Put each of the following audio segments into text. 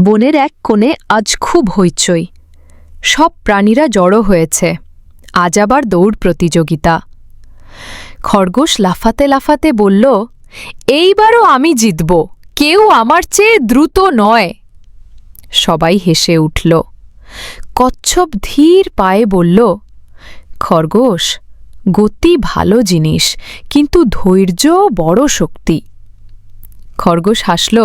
বনের এক কোণে আজ খুব হইচই। সব প্রাণীরা জড়ো হয়েছে। আজ আবার দৌড় প্রতিযোগিতা। খরগোশ লাফাতে লাফাতে বলল, এইবারও আমি জিতব, কেউ আমার চেয়ে দ্রুত নয়। সবাই হেসে উঠল। কচ্ছপ ধীর পায়ে বলল, খরগোশ, গতি ভালো জিনিস, কিন্তু ধৈর্য বড় শক্তি। খরগোশ হাসল,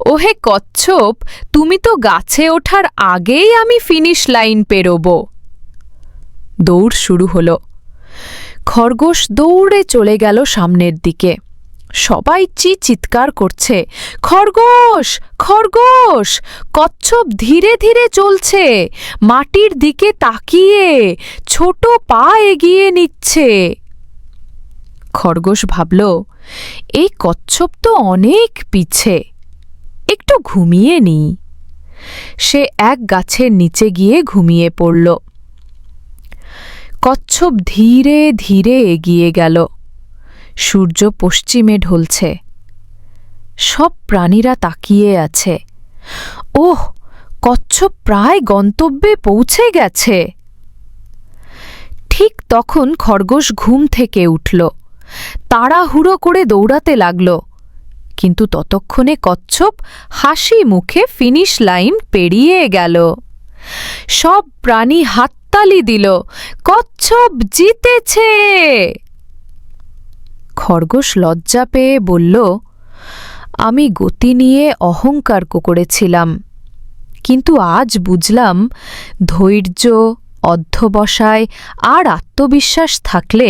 ওহে কচ্ছপ, তুমি তো গাছে ওঠার আগেই আমি ফিনিশ লাইন পেরোব। দৌড় শুরু হলো। খরগোশ দৌড়ে চলে গেল সামনের দিকে। সবাই চিৎকার করছে, খরগোশ, খরগোশ! কচ্ছপ ধীরে ধীরে চলছে, মাটির দিকে তাকিয়ে ছোট পা এগিয়ে নিচ্ছে। খরগোশ ভাবল, এই কচ্ছপ তো অনেক পিছে, একটু ঘুমিয়ে নিই। সে এক গাছের নিচে গিয়ে ঘুমিয়ে পড়ল। কচ্ছপ ধীরে ধীরে এগিয়ে গেল। সূর্য পশ্চিমে ঢলছে। সব প্রাণীরা তাকিয়ে আছে। ওহ, কচ্ছপ প্রায় গন্তব্যে পৌঁছে গেছে। ঠিক তখন খরগোশ ঘুম থেকে উঠল। তাড়াহুড়ো করে দৌড়াতে লাগল। কিন্তু ততক্ষণে কচ্ছপ হাসি মুখে ফিনিশ লাইন পেরিয়ে গেল। সব প্রাণী হাততালি দিল, কচ্ছপ জিতেছে। খরগোশ লজ্জা পেয়ে বলল, আমি গতি নিয়ে অহংকার করেছিলাম, কিন্তু আজ বুঝলাম ধৈর্য, অধ্যবসায় আর আত্মবিশ্বাস থাকলে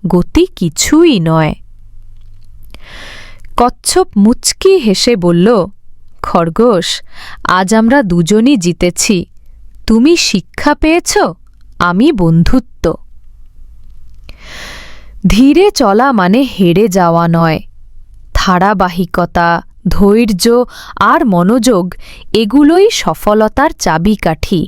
গতি কিছুই নয়। কচ্ছপ মুচকি হেসে বলল, খরগোশ, আজ আমরা দুজনই জিতেছি। তুমি শিক্ষা পেয়েছ, আমি বন্ধুত্ব। ধীরে চলা মানে হেরে যাওয়া নয়। ধারাবাহিকতা, ধৈর্য আর মনোযোগ, এগুলোই সফলতার চাবিকাঠি।